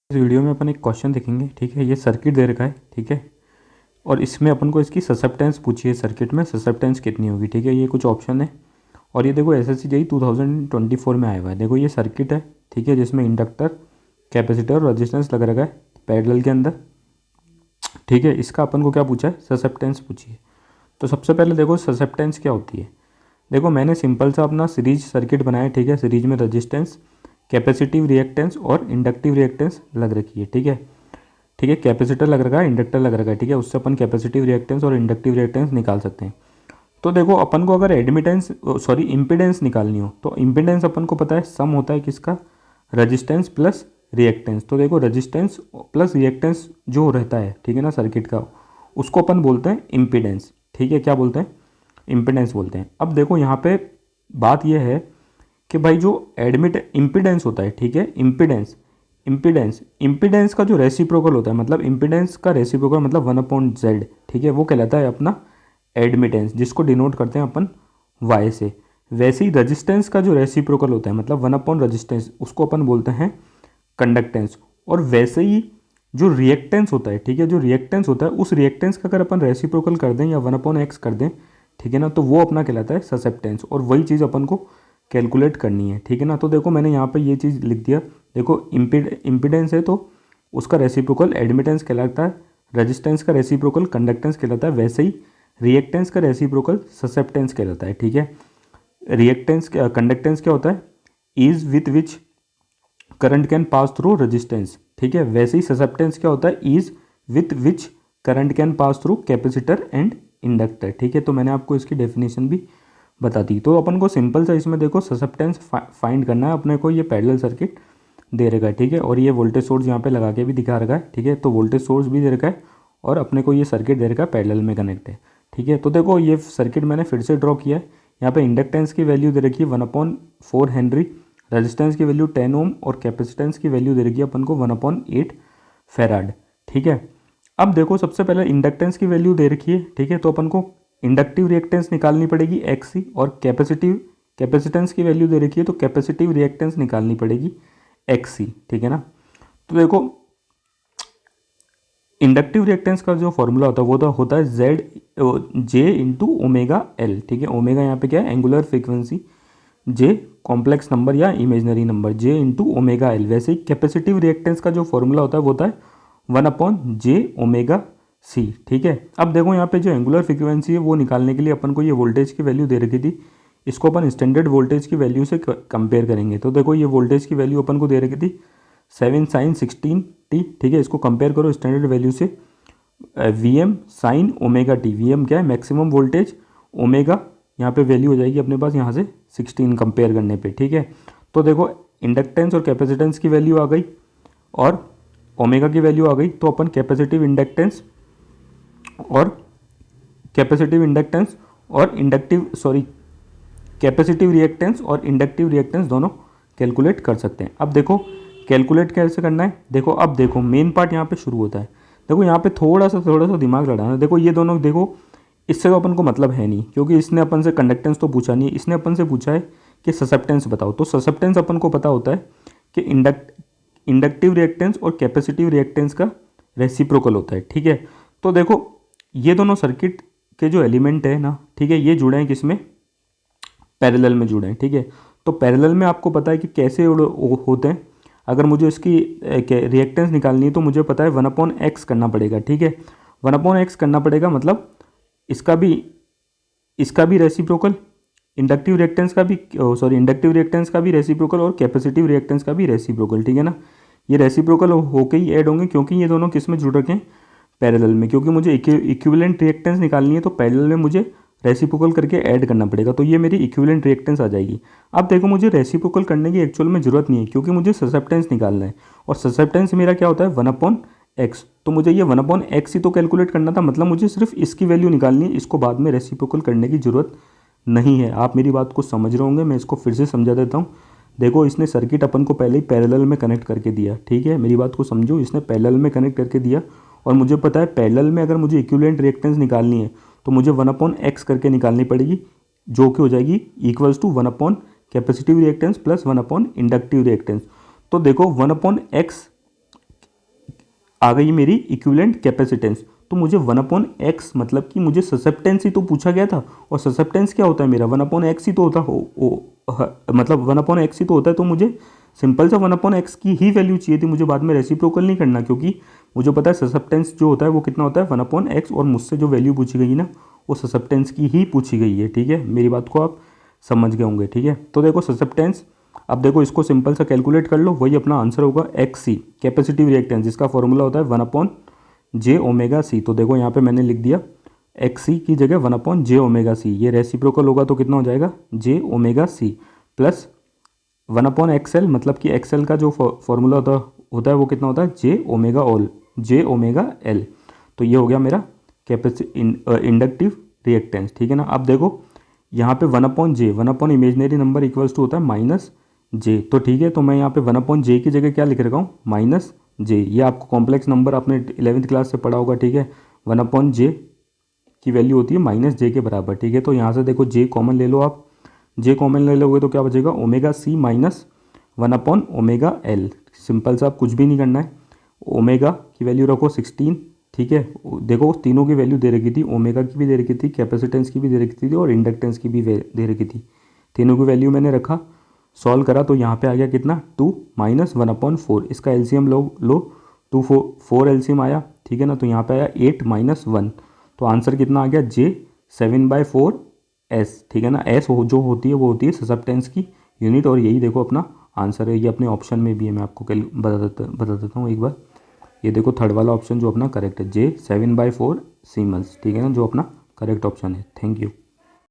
इस वीडियो में अपन एक क्वेश्चन देखेंगे। ठीक है, ये सर्किट दे रखा है। ठीक है, और इसमें अपन को इसकी ससेप्टेंस पूछी है। सर्किट में ससेप्टेंस कितनी होगी। ठीक है, ये कुछ ऑप्शन है और ये देखो एसएससी जेईई 2024 में आया हुआ है। देखो ये सर्किट है। ठीक है, जिसमें इंडक्टर, कैपेसिटर और रेजिस्टेंस लग रखा है पैरेलल के अंदर। ठीक है, इसका अपन को क्या पूछा है, ससेप्टेंस पूछी है। तो सबसे पहले देखो ससेप्टेंस क्या होती है। देखो मैंने सिंपल सा अपना सीरीज सर्किट बनाया। ठीक है, सीरीज में रेजिस्टेंस, कैपेसिटिव रिएक्टेंस और इंडक्टिव रिएक्टेंस लग रखी है। ठीक है, कैपेसिटर लग रखा है, इंडक्टर लग रखा है। ठीक है, उससे अपन कैपेसिटिव रिएक्टेंस और इंडक्टिव रिएक्टेंस निकाल सकते हैं। तो देखो अपन को अगर इम्पीडेंस निकालनी हो तो इम्पीडेंस अपन को पता है सम होता है किसका, रेजिस्टेंस प्लस रिएक्टेंस। तो देखो रेजिस्टेंस प्लस रिएक्टेंस जो रहता है, ठीक है ना, सर्किट का, उसको अपन बोलते हैं इम्पीडेंस। ठीक है, क्या बोलते हैं, इम्पीडेंस बोलते हैं। अब देखो यहाँ पे बात यह है कि भाई जो इम्पीडेंस होता है, ठीक है, इम्पीडेंस का जो रेसिप्रोकल होता है, मतलब इम्पीडेंस का रेसिप्रोकल मतलब 1/z। ठीक है, वो कहलाता है अपना एडमिटेंस, जिसको डिनोट करते हैं अपन y से। वैसे ही रेजिस्टेंस का जो रेसिप्रोकल होता है मतलब 1/रेजिस्टेंस, उसको अपन बोलते हैं कंडक्टेंस। और वैसे ही जो रिएक्टेंस होता है, ठीक है, जो रिएक्टेंस होता है उस रिएक्टेंस का अगर अपन रेसिप्रोकल कर दें या 1/x कर दें, ठीक है ना, तो वो अपना कहलाता है ससेप्टेंस। और वही चीज़ अपन को कैलकुलेट करनी है। ठीक है ना, तो देखो मैंने यहाँ पे ये चीज़ लिख दिया। देखो इम्पीडेंस है तो उसका रेसिप्रोकल एडमिटेंस कहलाता है, रेजिस्टेंस का रेसिप्रोकल कंडक्टेंस कहलाता है। वैसे ही रिएक्टेंस का रेसिप्रोकल ससेप्टेंस कहलाता है। ठीक है, कंडक्टेंस क्या होता है, is with which current can pass through resistance. ठीक है, वैसे ही ससेप्टेंस क्या होता है, is with which current can pass through capacitor and inductor. ठीक है, तो मैंने आपको इसकी डेफिनेशन भी बता दी। तो अपन को सिंपल सा इसमें देखो ससेप्टेंस फाइंड करना है अपने को। ये पैरेलल सर्किट दे रखा है। ठीक है, और ये वोल्टेज सोर्स यहाँ पे लगा के भी दिखा रखा है। ठीक है, तो वोल्टेज सोर्स भी दे रखा है और अपने को ये सर्किट दे रखा है पैरेलल में कनेक्ट है। ठीक है, तो देखो ये सर्किट मैंने फिर से ड्रॉ किया है। यहाँ पे इंडक्टेंस की वैल्यू दे रखी है 1/4 हेनरी, रेजिस्टेंस की वैल्यू 10 ओम और कैपेसिटेंस की वैल्यू दे रखी है अपन को 1/8 फेराड। ठीक है, अब देखो सबसे पहले इंडक्टेंस की वैल्यू दे रखी है। ठीक है, तो अपन को इंडक्टिव रिएक्टेंस निकालनी पड़ेगी XC और कैपेसिटेंस की वैल्यू दे रखी है तो कैपेसिटिव रिएक्टेंस निकालनी पड़ेगी XC। ठीक है ना, तो देखो इंडक्टिव रिएक्टेंस का जो फॉर्मूला होता है वो तो होता है J/ओमेगा L। ठीक है, ओमेगा यहाँ पे क्या है, angular frequency, J complex number या इमेजनरी नंबर, J/ओमेगा L। वैसे ही कैपेसिटिव रिएक्टेंस का जो फॉर्मूला होता है वो होता है 1/J⍵C। ठीक है, अब देखो यहाँ पे जो एंगुलर फ्रीक्वेंसी है वो निकालने के लिए अपन को ये वोल्टेज की वैल्यू दे रखी थी, इसको अपन स्टैंडर्ड वोल्टेज की वैल्यू से कंपेयर करेंगे। तो देखो ये वोल्टेज की वैल्यू अपन को दे रखी थी 7 sin 16t। ठीक है, इसको कंपेयर करो स्टैंडर्ड वैल्यू से, Vm sin ω/t। Vm क्या है, मैक्सिमम वोल्टेज, ओमेगा यहाँ पे वैल्यू हो जाएगी अपने पास यहाँ से 16 कंपेयर करने पे। ठीक है, तो देखो इंडक्टेंस और कैपेसिटेंस की वैल्यू आ गई और ओमेगा की वैल्यू आ गई। तो अपन कैपेसिटिव इंडक्टेंस और कैपेसिटिव रिएक्टेंस और इंडक्टिव रिएक्टेंस दोनों कैलकुलेट कर सकते हैं। अब देखो कैलकुलेट कैसे करना है। देखो अब देखो मेन पार्ट यहाँ पे शुरू होता है। देखो यहाँ पे थोड़ा सा दिमाग लड़ाना। देखो ये दोनों, देखो इससे तो अपन को मतलब है नहीं क्योंकि इसने अपन से कंडक्टेंस तो पूछा नहीं है, इसने अपन से पूछा है कि ससेप्टेंस बताओ। तो ससेप्टेंस अपन को पता होता है कि इंडक्टिव रिएक्टेंस और कैपेसिटिव रिएक्टेंस का रेसिप्रोकल होता है। ठीक है, तो देखो ये दोनों सर्किट के जो एलिमेंट है ना, ठीक है, ये जुड़े हैं किसमें, पैरेलल में जुड़े हैं। ठीक है, तो पैरेलल में आपको पता है कि कैसे होते हैं। अगर मुझे इसकी रिएक्टेंस निकालनी है तो मुझे पता है 1/x करना पड़ेगा। ठीक है, 1/x करना पड़ेगा, मतलब इसका भी रेसिप्रोकल, इंडक्टिव रिएक्टेंस का भी रेसिप्रोकल और कैपेसिटिव रिएक्टेंस का भी रेसिप्रोकल। ठीक है ना, ये रेसिप्रोकल होके ही ऐड होंगे क्योंकि ये दोनों किस में जुड़ रखे हैं, पैरेलल में। क्योंकि मुझे इक्विवेलेंट रिएक्टेंस निकालनी है तो पैरेलल में मुझे रेसिप्रोकल करके ऐड करना पड़ेगा, तो ये मेरी इक्विवेलेंट रिएक्टेंस आ जाएगी। अब देखो मुझे रेसिप्रोकल करने की एक्चुअल में ज़रूरत नहीं है क्योंकि मुझे ससेप्टेंस निकालना है और ससेप्टेंस मेरा क्या होता है 1/x। तो मुझे ये 1/x ही तो कैलकुलेट करना था, मतलब मुझे सिर्फ इसकी वैल्यू निकालनी है, इसको बाद में रेसिप्रोकल करने की ज़रूरत नहीं है। आप मेरी बात को समझ रहे होंगे, मैं इसको फिर से समझा देता हूँ। देखो इसने सर्किट अपन को पहले ही पैरेलल में कनेक्ट करके दिया। ठीक है, मेरी बात को समझो, इसने पैरेलल में कनेक्ट करके दिया और मुझे पता है पैरेलल में अगर मुझे इक्विवेलेंट रिएक्टेंस निकालनी है तो मुझे 1/x करके निकालनी पड़ेगी, जो कि हो जाएगी equals to 1/ capacitive reactance plus 1/ inductive reactance. तो देखो 1/x आ गई मेरी इक्विवेलेंट कैपेसिटेंस। तो मुझे 1/x मतलब कि मुझे ससेप्टेंस ही तो पूछा गया था, और ससेप्टेंस क्या होता है मेरा 1/x ही तो होता मतलब 1/x ही तो होता है। तो मुझे सिंपल सा 1/x की ही वैल्यू चाहिए थी, मुझे बाद में रेसिप्रोकल नहीं करना, क्योंकि मुझे पता है ससेप्टेंस जो होता है वो कितना होता है 1/x, और मुझसे जो वैल्यू पूछी गई ना वो ससेप्टेंस की ही पूछी गई है। ठीक है, मेरी बात को आप समझ गए होंगे। ठीक है, तो देखो ससेप्टेंस, अब देखो इसको सिंपल सा कैलकुलेट कर लो, वही अपना आंसर होगा XC, कैपेसिटिव रिएक्टेंस, जिसका फॉर्मूला होता है 1/j⍵c। तो देखो यहाँ पे मैंने लिख दिया XC की जगह 1/j⍵c, ये रेसिप्रोकल होगा तो कितना हो जाएगा j⍵c प्लस 1/XL, मतलब कि XL का जो फॉर्मूला होता है वो कितना होता है j⍵L। तो ये हो गया मेरा इंडक्टिव रिएक्टेंस। ठीक है ना। अब देखो यहाँ पे 1/j, 1 imaginary number equals to होता है -j। तो ठीक है, तो मैं यहाँ पे 1/j की जगह क्या लिख रखा हूँ -j। ये आपको कॉम्प्लेक्स नंबर आपने 11th क्लास से पढ़ा होगा। ठीक है, 1/j की वैल्यू होती है -j के बराबर। ठीक है, तो यहाँ से देखो j कॉमन ले लो, आप j कॉमन ले लोगे तो क्या बचेगा ω/c माइनस 1/ω/L। सिंपल सा, आप कुछ भी नहीं करना है, ओमेगा की वैल्यू रखो 16। ठीक है, देखो तीनों की वैल्यू दे रखी थी, ओमेगा की भी दे रखी थी, कैपेसिटेंस की भी दे रखी थी और इंडक्टेंस की भी दे रखी थी। तीनों की वैल्यू मैंने रखा, सॉल्व करा, तो यहाँ पे आ गया कितना 2 माइनस 1/4। इसका एलसीएम लो 2 4 एलसीएम आया। ठीक है ना, तो यहाँ पे आया 8 माइनस 1, तो आंसर कितना आ गया J7/4S। ठीक है ना, S जो होती है वो होती है ससेप्टेंस की यूनिट, और यही देखो अपना आंसर है। ये अपने ऑप्शन में भी है, मैं आपको बता देता हूँ एक बार। ये देखो थर्ड वाला ऑप्शन जो अपना करेक्ट है J7/4 सीमन्स। ठीक है ना, जो अपना करेक्ट ऑप्शन है। Thank you.